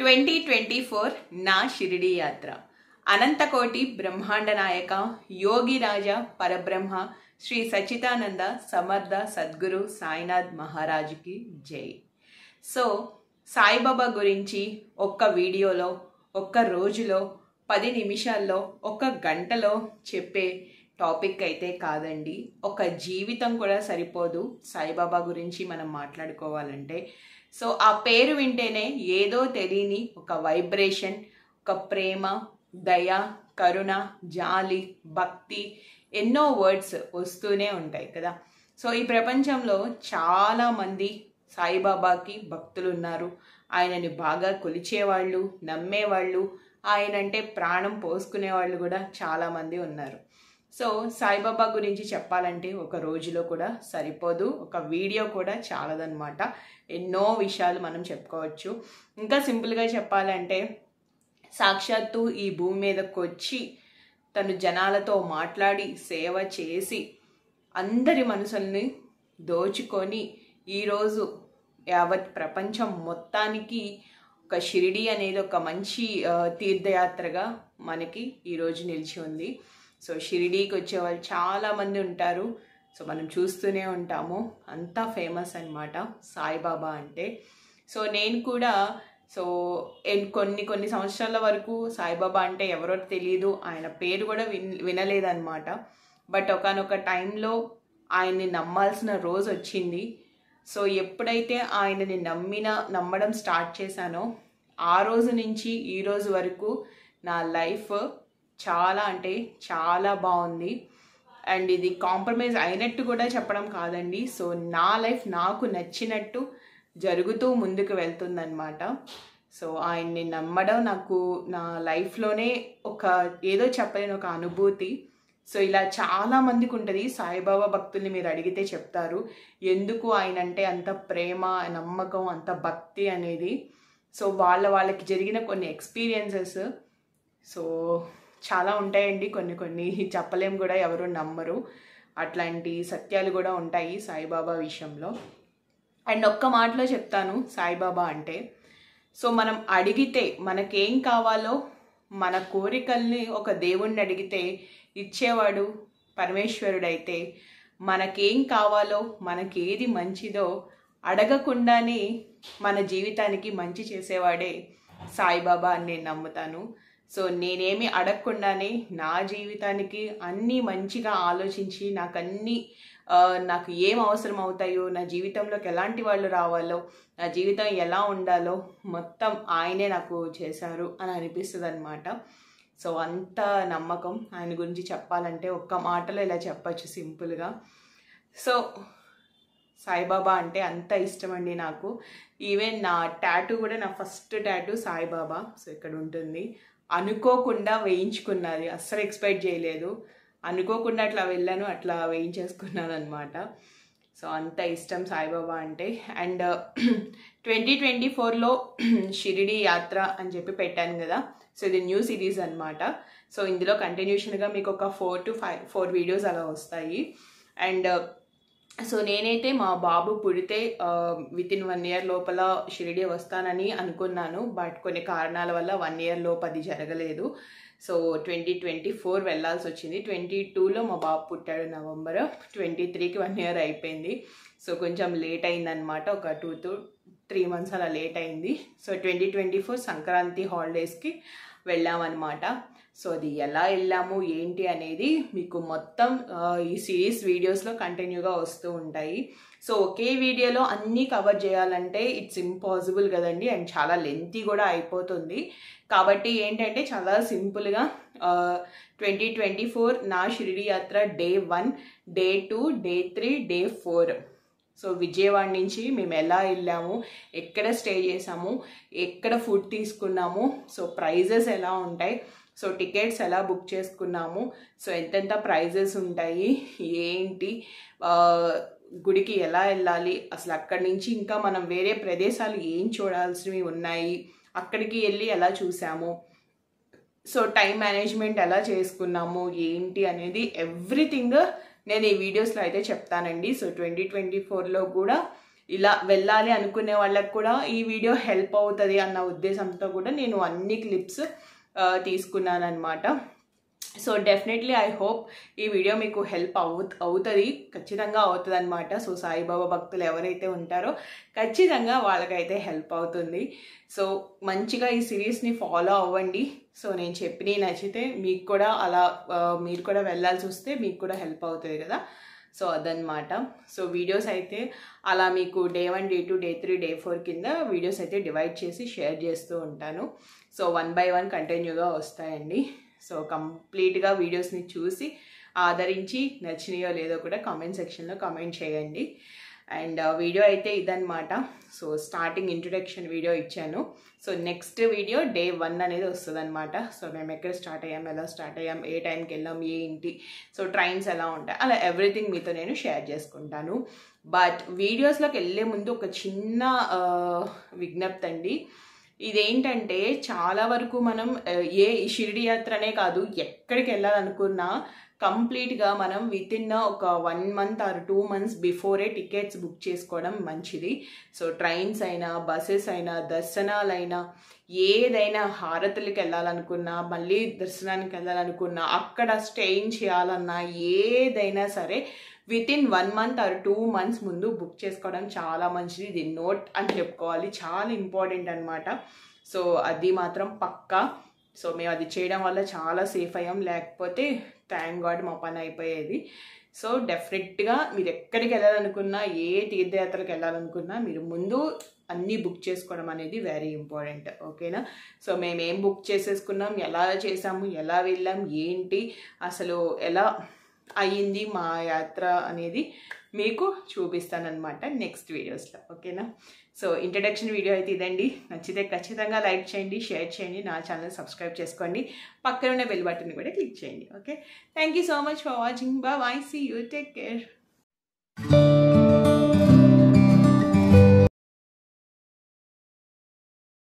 2024 నా షిరిడి యాత్ర అనంతకోటి బ్రహ్మాండ నాయక యోగి రాజా పరబ్రహ్మ శ్రీ సచ్చిదానంద సమర్థ సద్గురు సాయినాథ్ మహారాజుకి జై. సో సాయిబాబా గురించి ఒక్క వీడియోలో, ఒక్క రోజులో, 10 నిమిషాల్లో, ఒక్క గంటలో చెప్పే టాపిక్ అయితే కాదండి. ఒక జీవితం కూడా సరిపోదు సాయిబాబా గురించి మనం మాట్లాడుకోవాలంటే. సో ఆ పేరు వింటేనే ఏదో తెలియని ఒక వైబ్రేషన్, ఒక ప్రేమ, దయ, కరుణ, జాలి, భక్తి, ఎన్నో వర్డ్స్ వస్తూనే ఉంటాయి కదా. సో ఈ ప్రపంచంలో చాలామంది సాయిబాబాకి భక్తులు ఉన్నారు. ఆయనని బాగా కొలిచేవాళ్ళు, నమ్మేవాళ్ళు, ఆయన అంటే ప్రాణం పోసుకునే వాళ్ళు కూడా చాలామంది ఉన్నారు. సో సాయిబాబా గురించి చెప్పాలంటే ఒక రోజులో కూడా సరిపోదు, ఒక వీడియో కూడా చాలదన్నమాట. ఎన్నో విషయాలు మనం చెప్పుకోవచ్చు. ఇంకా సింపుల్గా చెప్పాలంటే సాక్షాత్తు ఈ భూమి మీదకి వచ్చి తను జనాలతో మాట్లాడి సేవ చేసి అందరి మనసుల్ని దోచుకొని ఈరోజు యావత్ ప్రపంచం మొత్తానికి ఒక షిరిడి అనేది ఒక మంచి తీర్థయాత్రగా మనకి ఈరోజు నిలిచి ఉంది. సో షిరిడీకి వచ్చే వాళ్ళు చాలామంది ఉంటారు. సో మనం చూస్తూనే ఉంటాము, అంతా ఫేమస్ అన్నమాట సాయిబాబా అంటే. సో నేను కూడా కొన్ని సంవత్సరాల వరకు సాయిబాబా అంటే ఎవరో తెలియదు, ఆయన పేరు కూడా వినలేదన్నమాట. బట్ ఒకానొక టైంలో ఆయన్ని నమ్మాల్సిన రోజు వచ్చింది. సో ఎప్పుడైతే ఆయనని నమ్మడం స్టార్ట్ చేశానో ఆ రోజు నుంచి ఈ రోజు వరకు నా లైఫ్ చాలా అంటే చాలా బాగుంది. అండ్ ఇది కాంప్రమైజ్ అయినట్టు కూడా చెప్పడం కాదండి. సో నా లైఫ్ నాకు నచ్చినట్టు జరుగుతూ ముందుకు వెళ్తుందన్నమాట. సో ఆయన్ని నమ్మడం నాకు నా లైఫ్లోనే ఒక ఏదో చెప్పలేని ఒక అనుభూతి. సో ఇలా చాలామందికి ఉంటుంది. సాయిబాబా భక్తుల్ని మీరు అడిగితే చెప్తారు ఎందుకు ఆయన అంటే అంత ప్రేమ, నమ్మకం, అంత భక్తి అనేది. సో వాళ్ళకి జరిగిన కొన్ని ఎక్స్పీరియన్సెస్ సో చాలా ఉంటాయండి. కొన్ని చెప్పలేం కూడా, ఎవరు నమ్మరు. అట్లాంటి సత్యాలు కూడా ఉంటాయి సాయిబాబా విషయంలో. అండ్ ఒక్క మాటలో చెప్తాను సాయిబాబా అంటే, సో మనం అడిగితే మనకేం కావాలో, మన కోరికల్ని ఒక దేవుణ్ణి అడిగితే ఇచ్చేవాడు పరమేశ్వరుడైతే, మనకేం కావాలో, మనకేది మంచిదో అడగకుండానే మన జీవితానికి మంచి చేసేవాడే సాయిబాబా అని నేను నమ్ముతాను. సో నేనేమి అడగకుండానే నా జీవితానికి అన్నీ మంచిగా ఆలోచించి నాకు ఏం అవసరం అవుతాయో, నా జీవితంలోకి ఎలాంటి వాళ్ళు రావాలో, నా జీవితం ఎలా ఉండాలో మొత్తం ఆయనే నాకు చేశారు అని అనిపిస్తుంది అన్నమాట. సో అంత నమ్మకం ఆయన గురించి చెప్పాలంటే ఒక్క మాటలో ఇలా చెప్పచ్చు సింపుల్గా. సో సాయిబాబా అంటే అంత ఇష్టం అండి నాకు. ఈవెన్ నా టాటూ కూడా, నా ఫస్ట్ టాటూ సాయిబాబా. సో ఇక్కడ ఉంటుంది. అనుకోకుండా వేయించుకున్నది, అస్సలు ఎక్స్పెక్ట్ చేయలేదు. అనుకోకుండా అట్లా వెళ్ళాను, అట్లా వేయించేసుకున్నాను అనమాట. సో అంత ఇష్టం సాయిబాబా అంటే. అండ్ 2024లో షిరిడి యాత్ర అని చెప్పి పెట్టాను కదా. సో ఇది న్యూ సిరీస్ అనమాట. సో ఇందులో కంటిన్యూషన్గా మీకు ఒక 4 to 4 వీడియోస్ అలా వస్తాయి. అండ్ సో నేనైతే మా బాబు పుడితే వితిన్ 1 year లోపల షిరిడి వస్తానని అనుకున్నాను. బట్ కొన్ని కారణాల వల్ల 1 year లోపు అది జరగలేదు. సో 2024 వెళ్ళాల్సి వచ్చింది. 22లో మా బాబు పుట్టాడు నవంబర్, 23కి 1 year అయిపోయింది. సో కొంచెం లేట్ అయిందనమాట, ఒక 2 to 3 months అలా లేట్ అయింది. సో 2024 సంక్రాంతి హాలిడేస్కి వెళ్ళామన్నమాట. సో అది ఎలా వెళ్ళాము ఏంటి అనేది మీకు మొత్తం ఈ సిరీస్ వీడియోస్లో కంటిన్యూగా వస్తూ ఉంటాయి. సో ఒకే వీడియోలో అన్నీ కవర్ చేయాలంటే ఇట్స్ ఇంపాసిబుల్ కదండి. అండ్ చాలా లెంతీ కూడా అయిపోతుంది. కాబట్టి ఏంటంటే చాలా సింపుల్గా 2024 నా షిరిడి యాత్ర Day 1, Day 2, Day 3, Day 4. So Vijayawada నుంచి మేము ఎలా వెళ్ళాము, ఎక్కడ స్టే చేసాము, ఎక్కడ ఫుడ్ తీసుకున్నాము, సో ప్రైజెస్ ఎలా ఉంటాయి, సో టికెట్స్ ఎలా బుక్ చేసుకున్నాము, సో ఎంతెంత ప్రైజెస్ ఉంటాయి, ఏంటి, గుడికి ఎలా వెళ్ళాలి, అసలు అక్కడి నుంచి ఇంకా మనం వేరే ప్రదేశాలు ఏం చూడాల్సినవి ఉన్నాయి, అక్కడికి వెళ్ళి ఎలా చూసాము, సో టైం మేనేజ్మెంట్ ఎలా చేసుకున్నాము ఏంటి అనేది ఎవ్రీథింగ్ నేను ఈ వీడియోస్లో అయితే చెప్తానండి. సో 2024లో కూడా ఇలా వెళ్ళాలి అనుకునే వాళ్ళకి కూడా ఈ వీడియో హెల్ప్ అవుతుంది అన్న ఉద్దేశంతో కూడా నేను అన్ని క్లిప్స్ తీసుకున్నాను అనమాట. సో డెఫినెట్లీ ఐ హోప్ ఈ వీడియో మీకు హెల్ప్ అవుతుంది, ఖచ్చితంగా అవుతుంది అనమాట. సో సాయిబాబా భక్తులు ఎవరైతే ఉంటారో ఖచ్చితంగా వాళ్ళకైతే హెల్ప్ అవుతుంది. సో మంచిగా ఈ సిరీస్ని ఫాలో అవ్వండి. సో నేను చెప్పినవి నచ్చితే మీకు కూడా అలా మీరు కూడా వెళ్ళాల్సి వస్తే మీకు కూడా హెల్ప్ అవుతుంది కదా. సో అదనమాట. సో వీడియోస్ అయితే అలా మీకు డే 1, డే 2, డే 3, డే 4 కింద వీడియోస్ అయితే డివైడ్ చేసి షేర్ చేస్తూ ఉంటాను. సో 1 by 1 కంటిన్యూగా వస్తాయండి. సో కంప్లీట్గా వీడియోస్ని చూసి ఆదరించి నచ్చినాయో లేదో కూడా కామెంట్ సెక్షన్లో కామెంట్ చేయండి. అండ్ వీడియో అయితే ఇదనమాట. సో స్టార్టింగ్ ఇంట్రొడక్షన్ వీడియో ఇచ్చాను. సో నెక్స్ట్ వీడియో డే 1 అనేది వస్తుంది అనమాట. సో మేము ఎక్కడ స్టార్ట్ అయ్యాం, ఎలా స్టార్ట్ అయ్యాం, ఏ టైంకి వెళ్ళాం, ఏంటి, సో ట్రైన్స్ ఎలా ఉంటాయి, అలా ఎవ్రీథింగ్ మీతో నేను షేర్ చేసుకుంటాను. బట్ వీడియోస్లోకి వెళ్ళే ముందు ఒక చిన్న విజ్ఞప్తి అండి. ఇదేంటంటే చాలా వరకు మనం ఏ షిరిడి యాత్రనే కాదు ఎక్కడికి వెళ్ళాలనుకున్నా కంప్లీట్గా మనం వితిన్ ఒక 1 month or 2 months before tickets book చేసుకోవడం మంచిది. సో ట్రైన్స్ అయినా, బస్సెస్ అయినా, దర్శనాలైనా, ఏదైనా హారతులకి వెళ్ళాలనుకున్నా, మళ్ళీ దర్శనానికి వెళ్ళాలనుకున్నా, అక్కడ స్టేయింగ్ చేయాలన్నా, ఏదైనా సరే వితిన్ 1 month or 2 months ముందు బుక్ చేసుకోవడం చాలా మంచిది. ఇది నోట్ అని చెప్పుకోవాలి, చాలా ఇంపార్టెంట్ అనమాట. సో అది మాత్రం పక్కా. సో మేము అది చేయడం వల్ల చాలా సేఫ్ అయ్యాం, లేకపోతే థ్యాంక్ గాడ్ మా పని అయిపోయేది. సో డెఫినెట్గా మీరు ఎక్కడికి వెళ్ళాలనుకున్నా, ఏ తీర్థయాత్రలకు వెళ్ళాలనుకున్నా మీరు ముందు అన్నీ బుక్ చేసుకోవడం అనేది వెరీ ఇంపార్టెంట్. ఓకేనా. సో మేము ఏం బుక్ చేసేసుకున్నాం, ఎలా చేసాము, ఎలా వెళ్ళాం, ఏంటి అసలు ఎలా అయ్యింది మా యాత్ర అనేది మీకు చూపిస్తానన్నమాట నెక్స్ట్ వీడియోస్లో. ఓకేనా. సో ఇంట్రడక్షన్ వీడియో అయితే ఇదండి. నచ్చితే ఖచ్చితంగా లైక్ చేయండి, షేర్ చేయండి, నా ఛానల్ సబ్స్క్రైబ్ చేసుకోండి, పక్కన బెల్ బటన్ కూడా క్లిక్ చేయండి. Okay. Thank you so much for watching. Bye. See you. Take care.